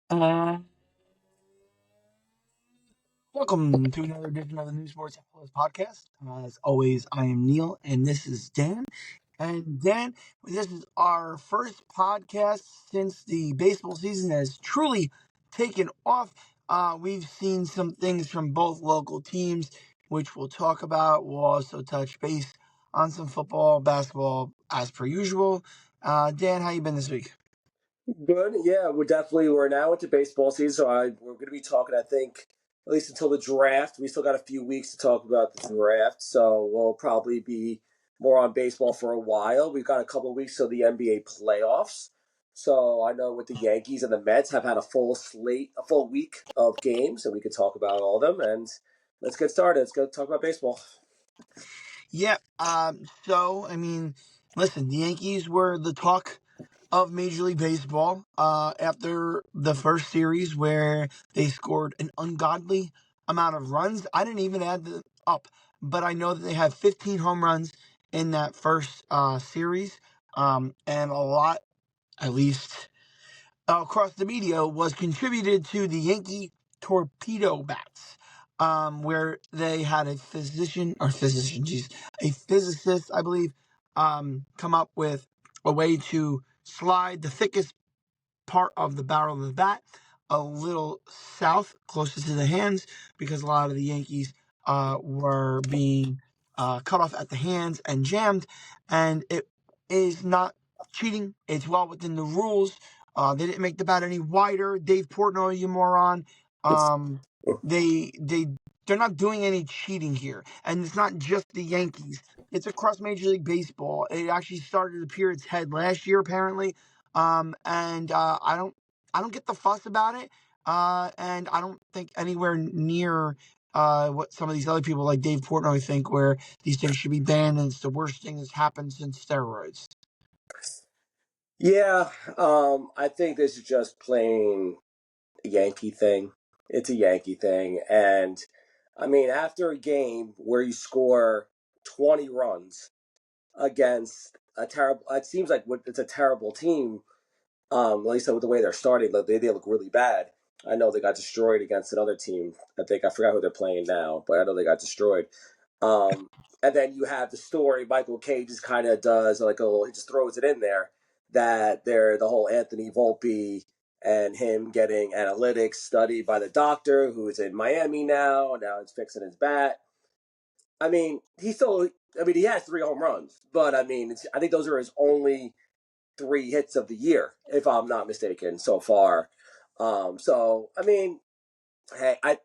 Uh, Welcome to another edition of the New Sports Outlaws podcast. As always, I am Neil, and this is Dan. And Dan, this is our first podcast since the baseball season has truly taken off. We've seen some things from both local teams, which we'll talk about. We'll also touch base on some football, basketball, as per usual. Dan, how you been this week? Good. Yeah, we're now into baseball season, so we're going to be talking. I think at least until the draft. We still got a few weeks to talk about the draft, so we'll probably be more on baseball for a while. We've got a couple of weeks till the NBA playoffs. So I know with the Yankees and the Mets have had a full slate, a full week of games, and we could talk about all of them. And let's get started. Let's go talk about baseball. Yeah. Listen, the Yankees were the talk of Major League Baseball after the first series where they scored an ungodly amount of runs. I didn't even add them up, but I know that they had 15 home runs in that first series, and a lot, at least across the media, was contributed to the Yankee torpedo bats, where they had a physicist, I believe, come up with a way to slide the thickest part of the barrel of the bat a little south, closer to the hands, because a lot of the Yankees were being cut off at the hands and jammed, and it is not cheating. It's well within the rules. They didn't make the bat any wider. Dave Portnoy, you moron. Um, they they they're not doing any cheating here, and it's not just the Yankees. It's across Major League Baseball. It actually started to appear its head last year, apparently. And I don't get the fuss about it. And I don't think anywhere near what some of these other people like Dave Portnoy think, where these things should be banned and it's the worst thing that's happened since steroids. Yeah, I think this is just plain Yankee thing. It's a Yankee thing. And I mean, after a game where you score 20 runs against a terrible, it seems like it's a terrible team, at least with the way they're starting, they look really bad. I know they got destroyed against another team. I forgot who they're playing now, but I know they got destroyed. Um, and then you have the story Michael K just kind of does like a little, he just throws it in there that they're the whole Anthony Volpe and him getting analytics studied by the doctor who's in Miami now. Now he's fixing his bat. I mean, he has 3 home runs, but I mean, I think those are his only 3 hits of the year, if I'm not mistaken, so far. So I mean, hey, I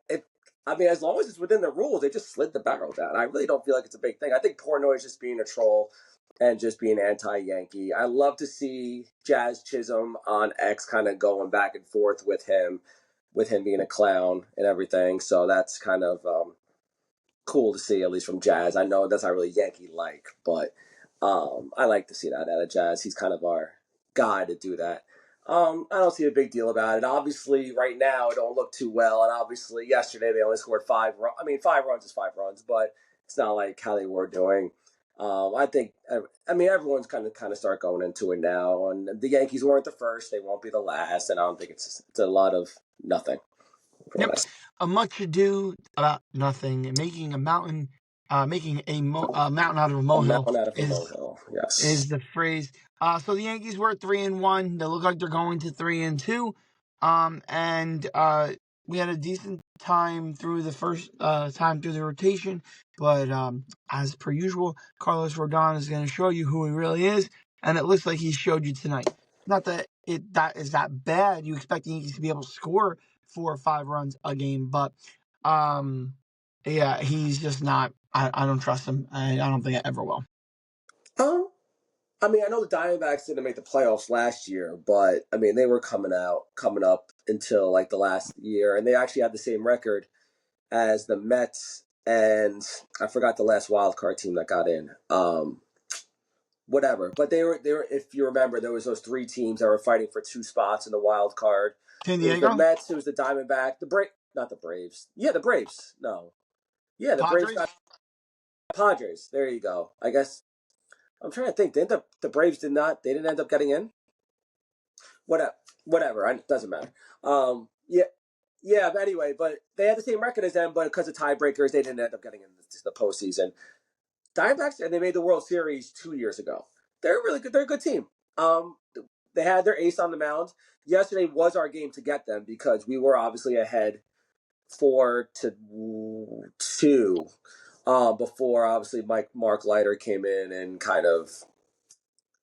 mean, as long as it's within the rules, they just slid the barrel down. I really don't feel like it's a big thing. I think Portnoy is just being a troll and just being anti-Yankee. I love to see Jazz Chisholm on X kind of going back and forth with him being a clown and everything. So that's kind of cool to see, at least from Jazz. I know that's not really Yankee like, but I like to see that out of Jazz. He's kind of our guy to do that. I don't see a big deal about it. Obviously, right now it don't look too well, and obviously yesterday they only scored 5 runs. I mean, 5 runs is 5 runs, but it's not like how they were doing. I think. I mean, everyone's kind of start going into it now, and the Yankees weren't the first. They won't be the last, and I don't think it's a lot of nothing from what Yep. I see. A much ado about nothing. Making a mountain out of a A molehill mountain out of a is molehill. Yes. is the phrase. So the Yankees were 3-1. They look like they're going to 3-2. And we had a decent time through the first time through the rotation, but as per usual, Carlos Rodon is going to show you who he really is, and it looks like he showed you tonight. Not that that is that bad. You expect the Yankees to be able to score 4 or 5 runs a game, but yeah, he's just not. I don't trust him. I don't think I ever will. Um, I mean, I know the Diamondbacks didn't make the playoffs last year, but I mean, they were coming up until like the last year, and they actually had the same record as the Mets, and I forgot the last wild card team that got in. Whatever, but they were. If you remember, there was those 3 teams that were fighting for 2 spots in the wild card. San It was the Diego, Mets, it was the Diamondback, not the Braves. Yeah, the Braves. No, yeah, the Braves Padres. got Padres. There you go. I guess I'm trying to think. Didn't the Braves did not? They didn't end up getting in. whatever. It doesn't matter. Yeah, yeah. But anyway, but they had the same record as them, but because of tiebreakers, they didn't end up getting into the postseason. Diamondbacks, and they made the World Series 2 years ago. They're really good. They're a good team. Um, they had their ace on the mound. Yesterday was our game to get them because we were obviously ahead 4-2. Before obviously Mark Leiter came in and kind of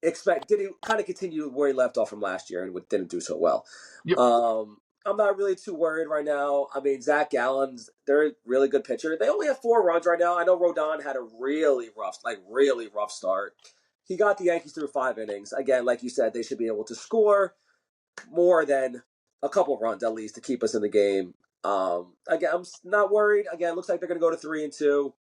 did he kind of continue where he left off from last year and didn't do so well. Yep. I'm not really too worried right now. I mean, Zach Gallen's they're a really good pitcher. They only have 4 runs right now. I know Rodon had a really rough start. He got the Yankees through 5 innings. Again, like you said, they should be able to score more than a couple runs at least to keep us in the game. Again, I'm not worried. Again, looks like they're going to go to 3-2.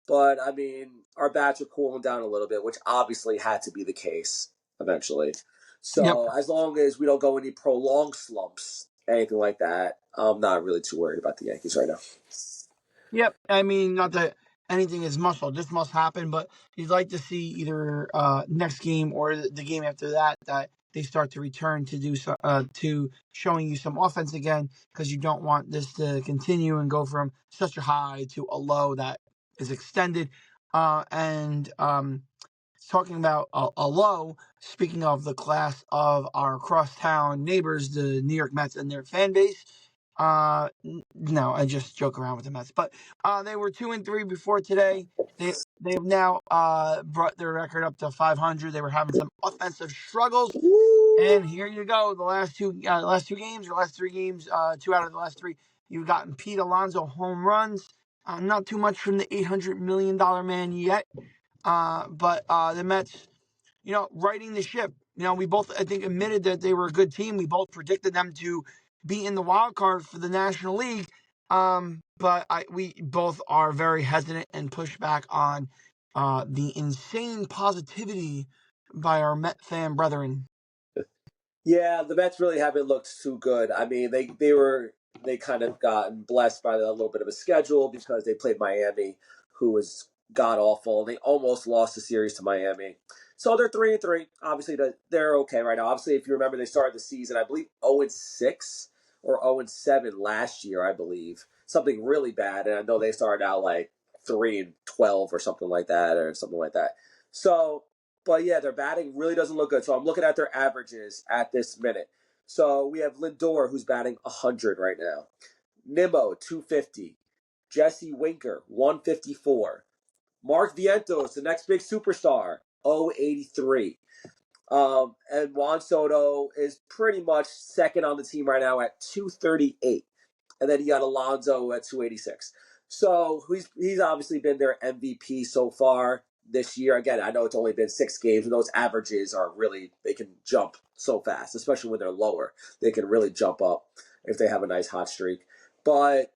But I mean, our bats are cooling down a little bit, which obviously had to be the case eventually. Yep. So as long as we don't go any prolonged slumps, anything like that, I'm not really too worried about the Yankees right now. Yep. I mean, not that anything is muscle. This must happen, but you'd like to see either next game or the game after that they start to return to do so, to showing you some offense again, because you don't want this to continue and go from such a high to a low that is extended. And talking about a low, speaking of the class of our crosstown neighbors, the New York Mets and their fan base. No, I just joke around with the Mets, but they were 2-3 before today. They've now brought their record up to 500. They were having some offensive struggles, Woo! and here you go. The last two games, or last 3 games, 2 out of the last 3, you've gotten Pete Alonso home runs. Not too much from the $800 million man yet, but the Mets, righting the ship. We both, I think, admitted that they were a good team. We both predicted them to be in the wild card for the National League. But we both are very hesitant and push back on the insane positivity by our Met fan brethren. Yeah, the Mets really haven't looked too good. I mean, they kind of gotten blessed by a little bit of a schedule because they played Miami, who was god awful. They almost lost the series to Miami, so they're 3-3. Obviously, they're okay right now. Obviously, if you remember, they started the season, I believe, 0-6 or 0-7 last year. I believe something really bad, and I know they started out like 3-12 or something like that. So but yeah, their batting really doesn't look good. So I'm looking at their averages at this minute. So we have Lindor, who's batting 100 right now. Nimmo, 250. Jesse Winker, 154. Mark Vientos, the next big superstar, 083. And Juan Soto is pretty much second on the team right now at 238. And then you got Alonso at 286. So he's obviously been their MVP so far this year. Again, I know it's only been 6 games, and those averages are really, they can jump so fast, especially when they're lower. They can really jump up if they have a nice hot streak. But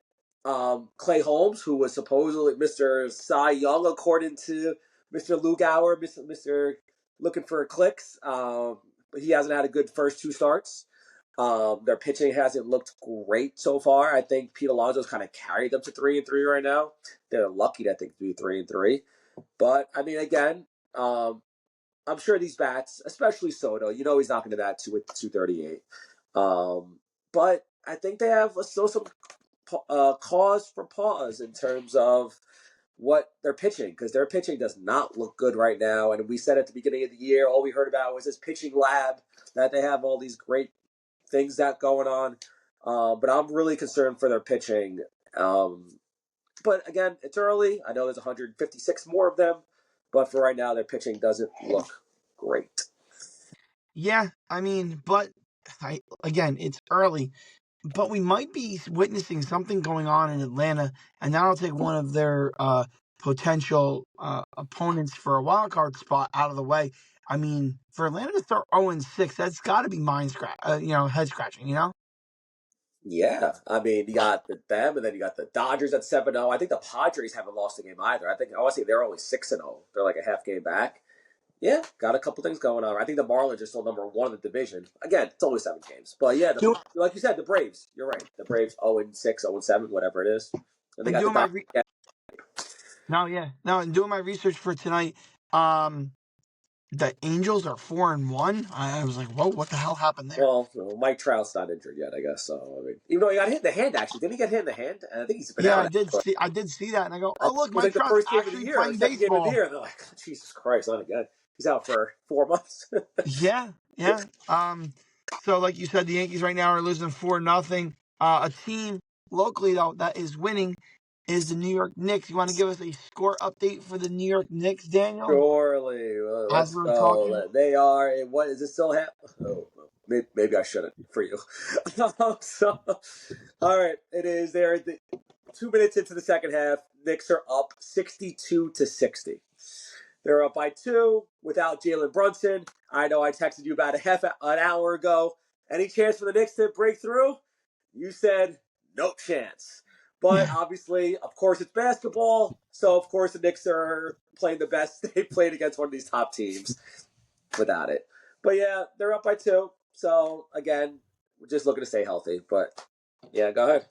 Clay Holmes, who was supposedly Mr. Cy Young, according to Mr. Lugauer, Mr. Looking for clicks, but he hasn't had a good first 2 starts. Their pitching hasn't looked great so far. I think Pete Alonso's kind of carried them to 3-3 right now. They're lucky that they can be 3-3. But I mean, again, I'm sure these bats, especially Soto, he's not going to bat 238. But I think they have still some cause for pause in terms of what they're pitching, because their pitching does not look good right now. And we said at the beginning of the year, all we heard about was this pitching lab, that they have all these great things that going on. But I'm really concerned for their pitching. But again, it's early. I know there's 156 more of them, but for right now, their pitching doesn't look great. Yeah, I mean, but again, it's early. But we might be witnessing something going on in Atlanta, and that'll take one of their potential opponents for a wild card spot out of the way. I mean, for Atlanta to start 0-6, that's got to be head scratching. Yeah, I mean, you got them, and then you got the Dodgers at 7-0. I think the Padres haven't lost a game either. I want to say they're only 6-0. They're like a half game back. Yeah, got a couple things going on. I think the Marlins are still number 1 in the division. Again, it's only 7 games, but yeah, Do, like you said, the Braves. You're right. The Braves 0-6, 0-7, whatever it is, and they and got the doing my Dodgers. no, yeah, no, and doing my research for tonight. Um, the Angels are 4-1. I was like, whoa, what the hell happened there? Well, Mike Trout's not injured yet, I guess. So, I mean, even though he got hit in the hand, actually, didn't he get hit in the hand? I think he's been Yeah, out. I did Actually. see. I did see that, and I go, I "Oh, think look, it was Mike like the Trout's first game of the actually year, or playing second game of the baseball." year. And they're like, Jesus Christ, not again. He's out for 4 months. Yeah, yeah. So like you said, the Yankees right now are losing 4-0. A team locally though that is winning is the New York Knicks. You want to give us a score update for the New York Knicks, Daniel? Surely, As let's we were talking. go. They are. What is it still happening? Oh, maybe I shouldn't for you. So, all right, it is there. 2 minutes into the second half, Knicks are up 62-60. They're up by two without Jalen Brunson. I know I texted you about an hour ago. Any chance for the Knicks to break through? You said no chance. But Yeah. obviously, of course, it's basketball. So, of course, the Knicks are playing the best they played against one of these top teams without it. But yeah, they're up by two. So, again, we're just looking to stay healthy. But yeah, go ahead.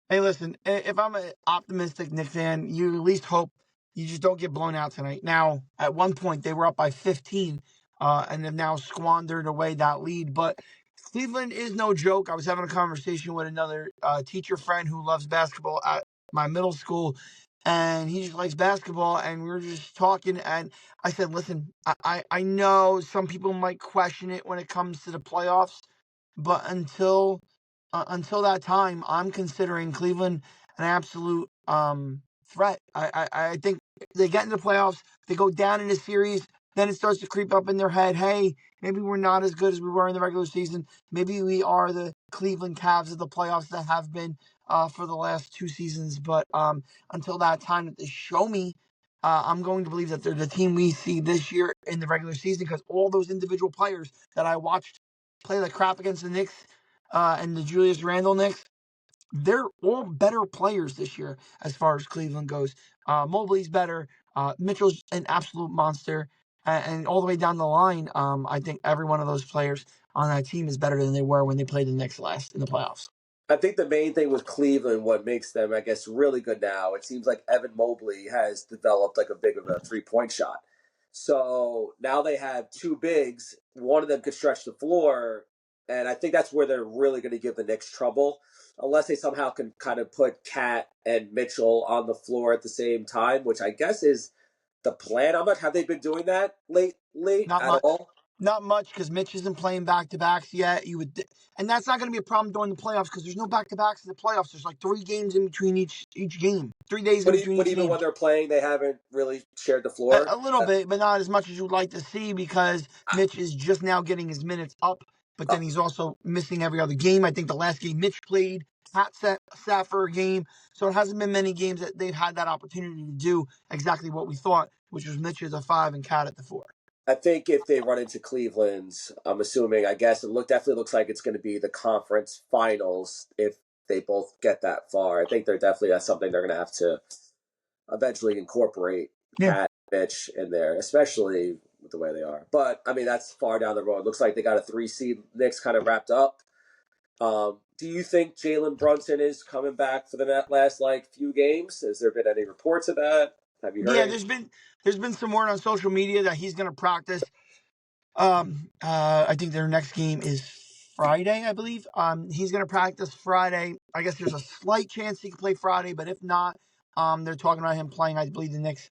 Hey, listen, if I'm an optimistic Knicks fan, you at least hope you just don't get blown out tonight. Now, at one point, they were up by 15 and have now squandered away that lead. But Cleveland is no joke. I was having a conversation with another teacher friend who loves basketball at my middle school, and he just likes basketball. And we were just talking, and I said, listen, I know some people might question it when it comes to the playoffs, but until that time, I'm considering Cleveland an absolute threat. I think they get into the playoffs, they go down in a series, then it starts to creep up in their head. Hey, maybe we're not as good as we were in the regular season. Maybe we are the Cleveland Cavs of the playoffs that have been for the last two seasons. But until that time that they show me. I'm going to believe that they're the team we see this year in the regular season because all those individual players that I watched play like crap against the Knicks and the Julius Randle Knicks, they're all better players this year as far as Cleveland goes. Mobley's better. Mitchell's an absolute monster. And all the way down the line, I think every one of those players on that team is better than they were when they played the Knicks last in the playoffs. I think the main thing with Cleveland, what makes them, I guess, really good now, it seems like Evan Mobley has developed like a big of a 3 point shot. So now they have two bigs. One of them could stretch the floor, and I think that's where they're really going to give the Knicks trouble, unless they somehow can kind of put Cat and Mitchell on the floor at the same time, which I guess is the plan. I'm not. Have they been doing that late Not at much. all? Not much because Mitch isn't playing back to backs yet. And that's not going to be a problem during the playoffs because there's no back to backs in the playoffs. There's like 3 games in between each game, 3 days in between But each even game. when they're playing, they haven't really shared the floor. A little bit, but not as much as you'd like to see because Mitch is just now getting his minutes up, but Uh, then he's also missing every other game. I think the last game Mitch played, Pat sat for a game. So it hasn't been many games that they've had that opportunity to do exactly what we thought, which was Mitch as a 5 and Cat at the 4. I think if they run into Cleveland's, I'm assuming. I guess definitely looks like it's going to be the conference finals if they both get that far. I think they're definitely that's something they're going to have to eventually incorporate Yeah. Cat, Mitch in there, especially with the way they are. But I mean, that's far down the road. Looks like they got a 3 seed. Knicks kind of wrapped up. Do you think Jalen Brunson is coming back for the last like few games? Has there been any reports of that? Have you heard Yeah, any? there's been some word on social media that he's going to practice. I think their next game is Friday, I believe. He's going to practice Friday. I guess there's a slight chance he could play Friday, but if not, they're talking about him playing. I believe the Knicks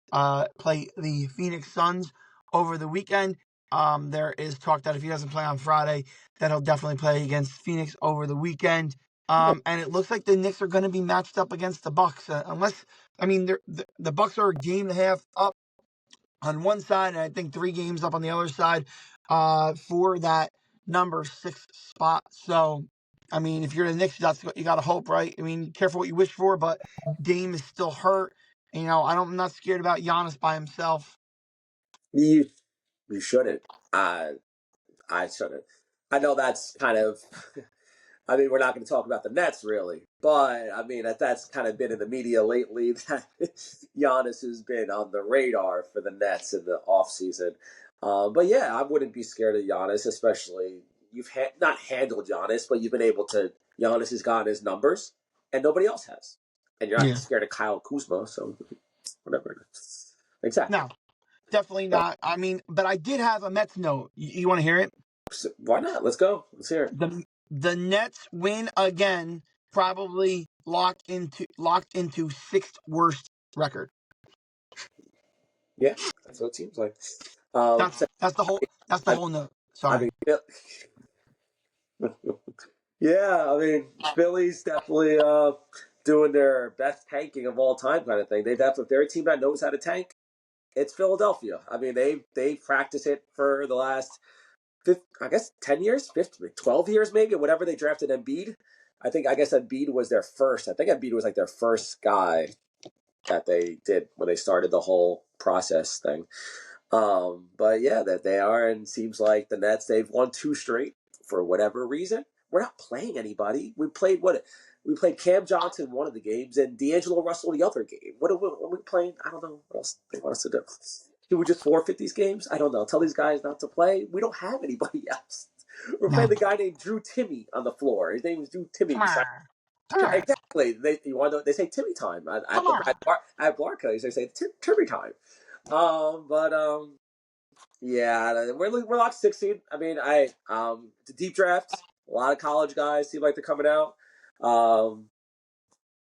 play the Phoenix Suns over the weekend. There is talk that if he doesn't play on Friday, that he'll definitely play against Phoenix over the weekend. And it looks like the Knicks are going to be matched up against the Bucks, unless I mean the Bucks are a game and a half up on one side, and I think 3 games up on the other side for that number 6 spot. So, I mean, if you're the Knicks, that's what you got to hope, right? I mean, careful what you wish for, but Dame is still hurt. I'm not scared about Giannis by himself. You you shouldn't. Uh, I shouldn't. I know that's kind of. I mean, we're not going to talk about the Nets really, but I mean that's kind of been in the media lately that Giannis has been on the radar for the Nets in the offseason. But yeah, I wouldn't be scared of Giannis, especially you've not handled Giannis, but you've been able to. Giannis has gotten his numbers, and nobody else has. And you're not Yeah. scared of Kyle Kuzma, so whatever. Exactly. Now, definitely not. I mean, but I did have a Mets note. You want to hear it? So why not? Let's go. Let's hear it. The Nets win again, probably locked into sixth worst record. Yeah, that's what it seems like. That's So, that's the whole that's the I, whole note. I Sorry. mean, yeah, I mean, Philly's definitely doing their best tanking of all time kind of thing. They definitely, if they're a team that knows how to tank, it's Philadelphia. I mean, they practice it for the last I guess 10 years, 15, 12 years maybe, whatever they drafted Embiid. I guess Embiid was their first. I think Embiid was like their first guy that they did when they started the whole process thing. But yeah, that they are, and seems like the Nets, they've won two straight for whatever reason. We're not playing anybody. We played what? We played Cam Johnson one of the games and D'Angelo Russell the other game. What are we playing? I don't know what else they want us to do. Should we just forfeit these games? I don't know. Tell these guys not to play. We don't have anybody else. We're playing No. the guy named Drew Timmy on the floor. His name is Drew Timmy. Come on. Come on. Exactly. They want to, they say Timmy time Come on. at Barclays. They say Timmy time. But yeah, we're locked 16. I mean, it's a deep draft. A lot of college guys seem like they're coming out. Um,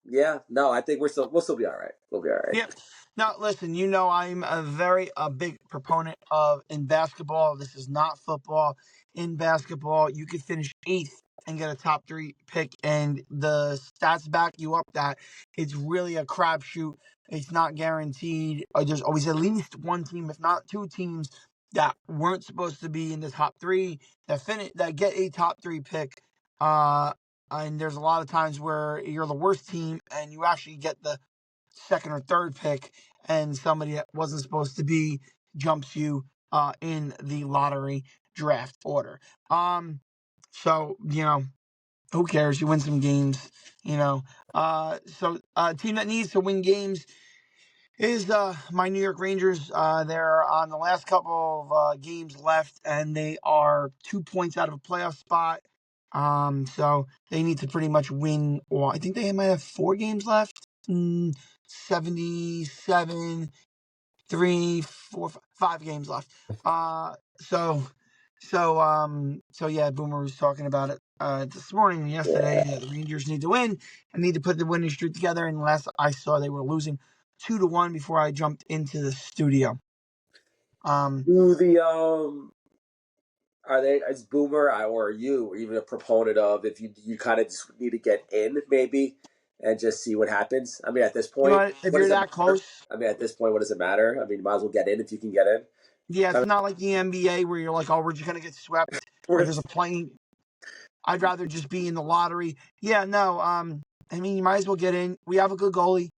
yeah, no, I think we'll still be all right. We'll be all right. Yep. Now, listen, I'm a big proponent of in basketball. This is not football. In basketball, you could finish eighth and get a top three pick, and the stats back you up that it's really a crapshoot. It's not guaranteed. There's always at least one team, if not two teams, that weren't supposed to be in the top three that get a top three pick. And there's a lot of times where you're the worst team and you actually get the second or third pick, and somebody that wasn't supposed to be jumps you in the lottery draft order. So who cares? You win some games. Team that needs to win games is my New York Rangers. They're on the last couple of games left, and they are 2 points out of a playoff spot. So they need to pretty much win. Or I think they might have 4 games left. 77, 5 games left. So yeah, Boomer was talking about it this morning and yesterday. Yeah. The Rangers need to win and need to put the winning streak together. And last I saw, they were losing 2-1 before I jumped into the studio. Do the Are they as Boomer or you even a proponent of if you kind of just need to get in maybe and just see what happens? I mean, at this You know point, what? If what you're does it that matter? close, I mean, at this point, what does it matter? I mean, you might as well get in if you can get in. yeah, I it's not like the NBA where you're like, oh, we're just gonna get swept or mean, there's a plane. I'd rather just be in the lottery. Yeah, no. I mean, you might as well get in. We have a good goalie.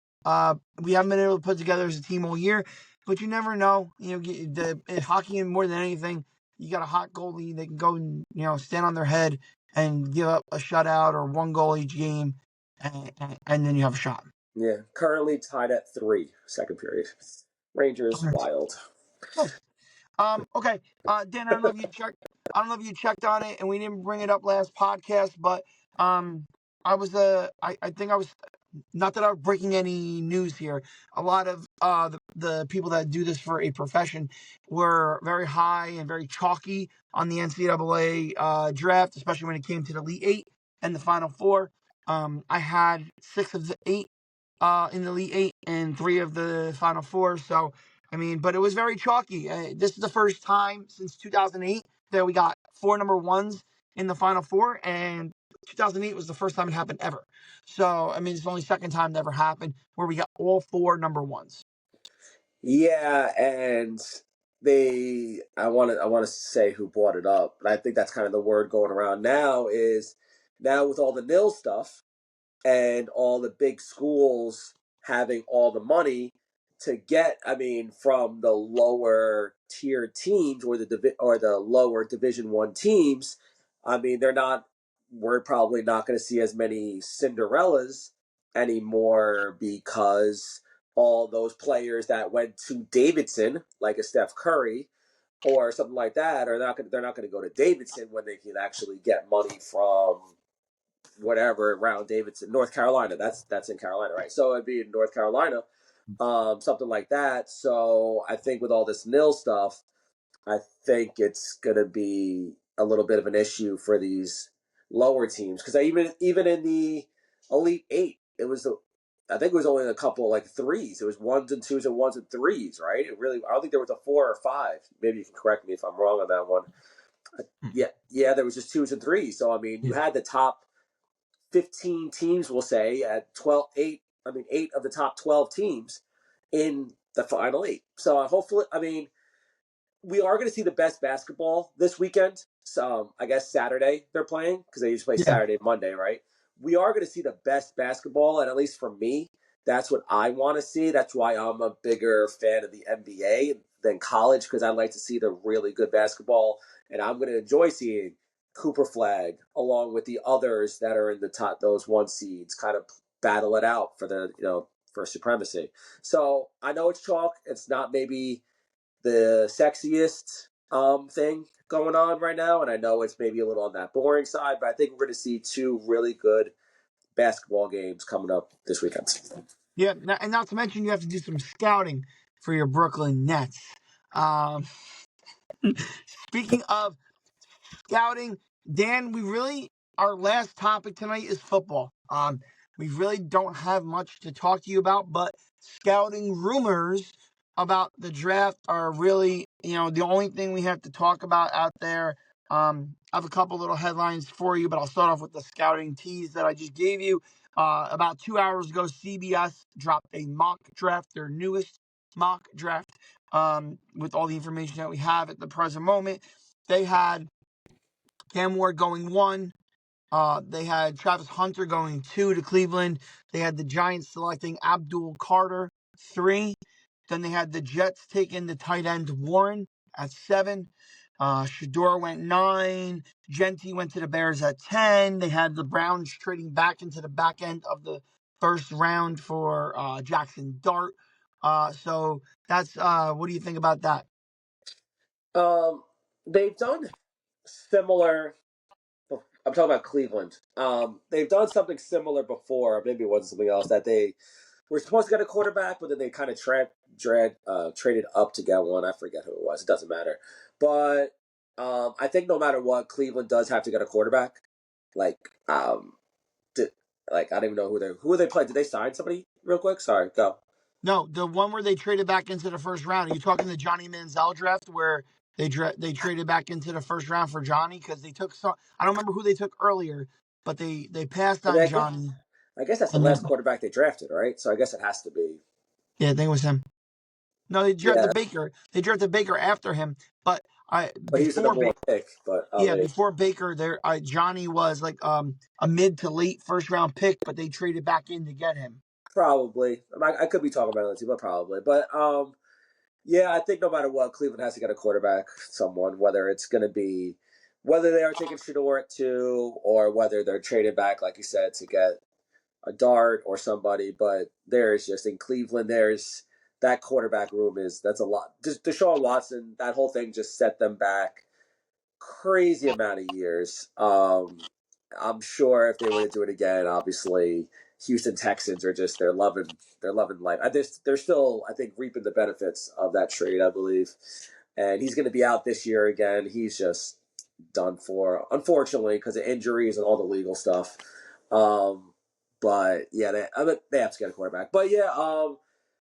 We haven't been able to put together as a team all year, but you never know. In hockey, more than anything, you got a hot goalie. They can go and stand on their head and give up a shutout or one goal each game, and then you have a shot. yeah, currently tied at 3, second period. Rangers Okay. wild. Nice. Okay. Dan, I don't know if you checked. I don't know if you checked on it, and we didn't bring it up last podcast, but I was I think I was not that I'm breaking any news here. A lot of the people that do this for a profession were very high and very chalky on the NCAA draft, especially when it came to the Elite Eight and the Final Four. I had 6 of the 8 in the Elite Eight and 3 of the Final Four. So, I mean, but it was very chalky. This is the first time since 2008 that we got 4 number ones in the Final Four, and 2008 was the first time it happened ever. So, I mean, it's the only second time that ever happened where we got all 4 number ones. Yeah, and I want to say who brought it up, but I think that's kind of the word going around now is now with all the nil stuff and all the big schools having all the money to get, I mean, from the lower tier teams or the lower Division 1 teams. I mean, we're probably not going to see as many Cinderellas anymore because all those players that went to Davidson, like a Steph Curry or something like that, they're not going to go to Davidson when they can actually get money from whatever around Davidson, North Carolina. That's in Carolina, right? So it'd be in North Carolina. something like that. So I think with all this nil stuff, I think it's going to be a little bit of an issue for these lower teams because even in the Elite Eight, I think it was only a couple like threes. It was ones and twos and ones and threes, right? I don't think there was a 4 or 5. Maybe you can correct me if I'm wrong on that one. Yeah, there was just twos and threes. So I mean, you Yeah. had the top 15 teams, we'll say, at 12, 8. I mean, 8 of the top 12 teams in the final 8. So hopefully, I mean, we are going to see the best basketball this weekend. So I guess Saturday they're playing because they usually play Yeah. Saturday and Monday, right? We are going to see the best basketball, and at least for me, that's what I want to see. That's why I'm a bigger fan of the NBA than college because I like to see the really good basketball, and I'm going to enjoy seeing Cooper Flag along with the others that are in the top those 1 seeds kind of battle it out for the for supremacy. So I know it's chalk. It's not maybe the sexiest thing going on right now, and I know it's maybe a little on that boring side, but I think we're going to see 2 really good basketball games coming up this weekend. Yeah, and not to mention you have to do some scouting for your Brooklyn Nets. Um, Speaking of scouting, Dan, our last topic tonight is football. We really don't have much to talk to you about, but scouting rumors about the draft are really, the only thing we have to talk about out there. I have a couple little headlines for you, but I'll start off with the scouting tease that I just gave you. About 2 hours ago, CBS dropped a mock draft, their newest mock draft, with all the information that we have at the present moment. They had Cam Ward going 1. They had Travis Hunter going 2 to Cleveland. They had the Giants selecting Abdul Carter 3. Then they had the Jets taking the tight end Warren at 7. Shador went 9. Genti went to the Bears at 10. They had the Browns trading back into the back end of the first round for Jackson Dart. So that's what do you think about that? They've done similar. I'm talking about Cleveland. They've done something similar before, or maybe it wasn't something else that they were supposed to get a quarterback, but then they kind of traded up to get one. I forget who it was. It doesn't matter. But I think no matter what, Cleveland does have to get a quarterback. Like, did, I don't even know who they played. Did they sign somebody real quick? Sorry, go. No, the one where they traded back into the first round. Are you talking the Johnny Manziel draft where they traded back into the first round for Johnny because they took some? I don't remember who they took earlier, but they passed I mean, on Johnny, I guess that's the and last then quarterback they drafted, right? So I guess it has to be. yeah, I think it was him. No, they Yeah, drafted Baker. They drafted Baker after him, but but he was the before number one Baker, pick. But yeah, they before Baker, there Johnny was like a mid to late first round pick, but they traded back in to get him. probably. I could be talking about it too, but probably. But yeah, I think no matter what, Cleveland has to get a quarterback, someone, whether they are taking Shador at 2 or whether they're trading back, like you said, to get a Dart or somebody. But there's just in Cleveland, there's that quarterback room that's a lot. Just Deshaun Watson, that whole thing just set them back crazy amount of years. I'm sure if they were to do it again, obviously Houston Texans are just they're loving life. They're still I think reaping the benefits of that trade, I believe. And he's going to be out this year again. He's just done for, unfortunately, because of injuries and all the legal stuff. Um, but yeah, they have to get a quarterback. But yeah,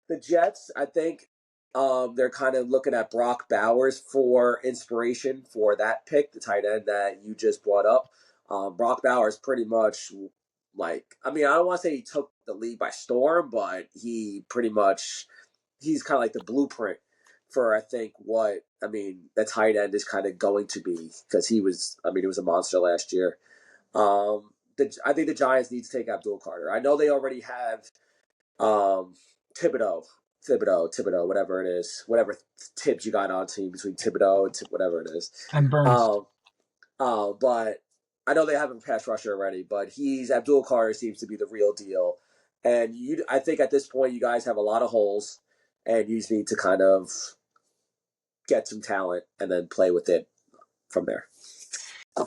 the Jets, I think they're kind of looking at Brock Bowers for inspiration for that pick, the tight end that you just brought up. Brock Bowers pretty much I mean, I don't want to say he took the league by storm, but he's kind of like the blueprint for I think the tight end is kind of going to be because he was a monster last year. I think the Giants need to take Abdul Carter. I know they already have um, Thibodeau, whatever it is, whatever tips you got on team between Thibodeau and whatever it is. And Burns. Um, but I know they have a pass rusher already, but Abdul Carter seems to be the real deal. And I think at this point you guys have a lot of holes, and you just need to kind of get some talent and then play with it from there.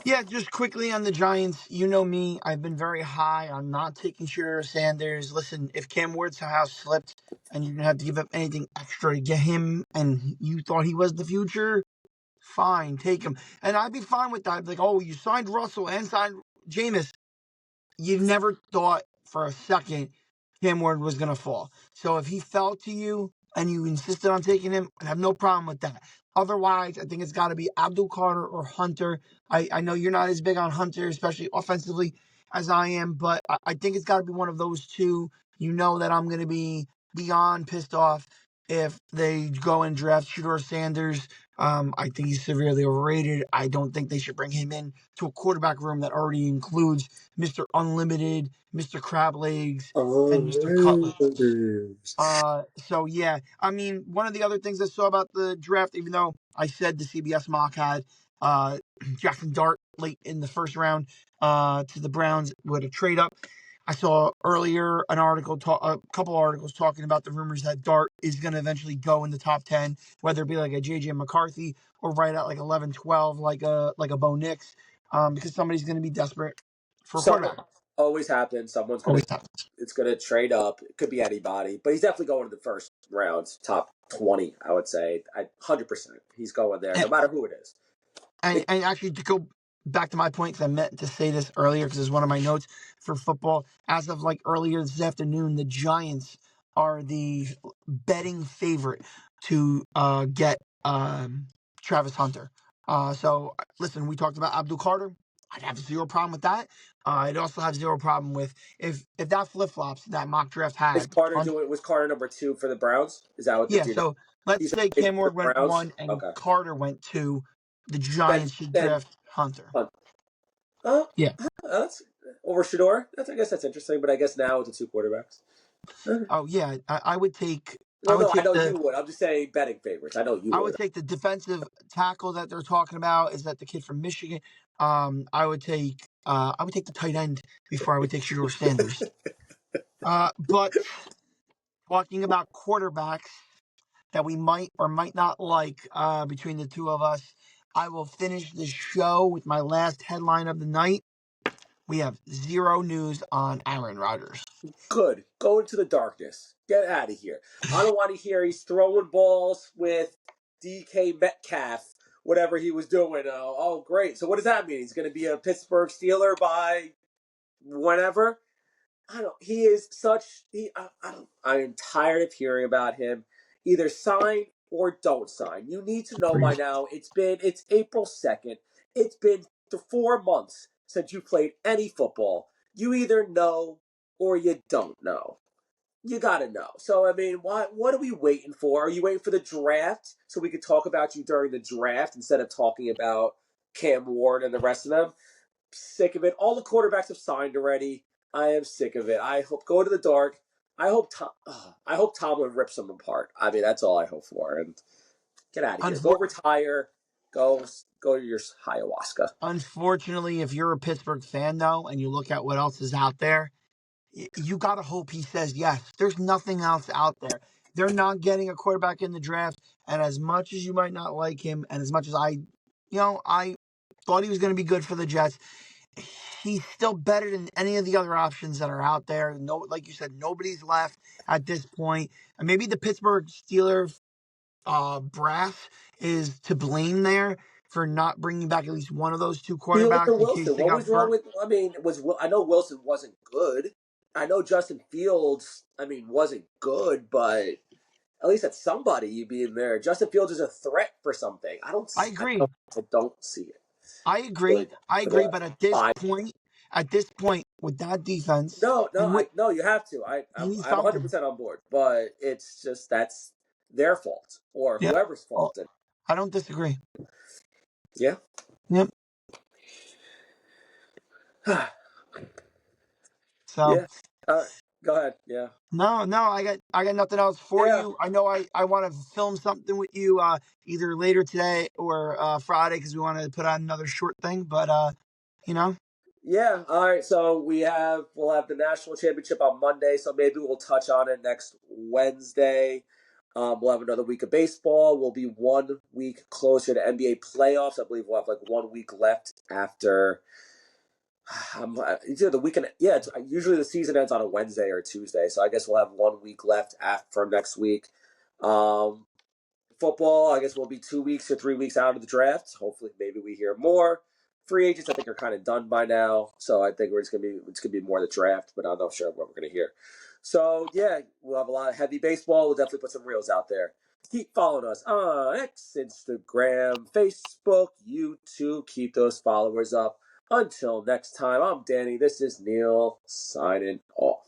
Yeah, just quickly on the Giants. You know me. I've been very high on not taking Shooter Sanders. Listen, if Cam Ward somehow slipped and you're going to have to give up anything extra to get him and you thought he was the future, fine, take him. And I'd be fine with that. Like, oh, you signed Russell and signed Jameis. You never thought for a second Cam Ward was going to fall. So if he fell to you and you insisted on taking him, I have no problem with that. Otherwise, I think it's got to be Abdul Carter or Hunter. I know you're not as big on Hunter, especially offensively, as I am, but I think it's got to be one of those two. You know that I'm going to be beyond pissed off if they go and draft Shedeur Sanders. I think he's severely overrated. I don't think they should bring him in to a quarterback room that already includes Mr. Unlimited, Mr. Crab Legs, and Mr. Cutlet. So yeah, I mean, one of the other things I saw about the draft, even though I said the CBS mock had Jackson Dart late in the first round to the Browns with a trade up. I saw earlier a couple articles talking about the rumors that Dart is going to eventually go in the top 10, whether it be like a JJ McCarthy or right at like 11, 12, like a Bo Nix, because somebody's going to be desperate for a Something quarterback. always happens. Someone's gonna Always happens. it's gonna trade up. It could be anybody, but he's definitely going to the first round, top 20. I would say, 100%. He's going there, no matter who it is. And actually, to go back to my point, because I meant to say this earlier, because it's one of my notes for football. As of like earlier this afternoon, the Giants are the betting favorite to get Travis Hunter. So listen, we talked about Abdul Carter. I'd have zero problem with that. I'd also have zero problem with if that flip flops that mock draft Is had Carter Hunter. doing? Was Carter number 2 for the Browns? Is that what? Yeah, Do you know? so let's He's say for Cam Ward the went Browns. 1 and Okay. Carter went 2. The Then Giants should then draft Hunter. Hunt. Oh, Yeah. that's over Shador. I guess that's interesting. But I guess now with the two quarterbacks. Okay. Oh yeah, I would take. I Well, would no, I take know the. you would. I'm just saying betting favorites. I know you I would would. take the defensive tackle that they're talking about. Is that the kid from Michigan? I would take. I would take the tight end before I would take Shedeur Sanders. But talking about quarterbacks that we might or might not like between the two of us, I will finish this show with my last headline of the night. We have zero news on Aaron Rodgers. Good. Go into the darkness. Get out of here. I don't want to hear he's throwing balls with DK Metcalf, whatever he was doing. Oh, great. So what does that mean? He's going to be a Pittsburgh Steeler by whenever? I don't. He is such. I don't. I am tired of hearing about him. Either sign or don't sign. You need to know by now. It's April 2nd. It's been 4 months since you played any football. You either know or you don't know. You gotta know. So I mean, what are we waiting for? Are you waiting for the draft so we could talk about you during the draft instead of talking about Cam Ward and the rest of them? Sick of it. All the quarterbacks have signed already. I am sick of it. I hope go to the dark. I hope Tomlin rips them apart. I mean, that's all I hope for. And get out of here. Go Unfor- retire. Go to your ayahuasca. Unfortunately, if you're a Pittsburgh fan though, and you look at what else is out there, you gotta hope he says yes. There's nothing else out there. They're not getting a quarterback in the draft, and as much as you might not like him, and as much as I thought he was going to be good for the Jets, he's still better than any of the other options that are out there. No, like you said, nobody's left at this point, and maybe the Pittsburgh Steelers brass is to blame there for not bringing back at least one of those two Fields or quarterbacks in case Wilson. they What got was wrong burnt. with? I mean, I know Wilson wasn't good. I know Justin Fields. I mean, wasn't good, but at least that's somebody you be in there. Justin Fields is a threat for something. I agree. I don't see it. I Really, agree. I for agree. the But five. at this point, with that defense, No, no, and I with no. You have to. he needs I'm something. 100% on board, but it's just that's their fault or Yep. whoever's Well, fault. And I don't disagree. yeah, Yep. So yeah. All right, go ahead. Yeah, no, I got nothing else for yeah, you. I know I want to film something with you either later today or Friday because we want to put on another short thing. But you know, yeah. All right. So we'll have the national championship on Monday. So maybe we'll touch on it next Wednesday. We'll have another week of baseball. We'll be 1 week closer to NBA playoffs. I believe we'll have like 1 week left after. It's either the weekend. Yeah, usually the season ends on a Wednesday or Tuesday, so I guess we'll have 1 week left from next week. Um, Football, I guess we'll be 2 weeks or 3 weeks out of the draft. Hopefully, maybe we hear more. Free agents, I think, are kind of done by now, so I think it's gonna be more the draft, but I'm not sure what we're gonna hear. So yeah, we'll have a lot of heavy baseball. We'll definitely put some reels out there. Keep following us on X, Instagram, Facebook, YouTube. Keep those followers up. Until next time, I'm Danny. This is Neil signing off.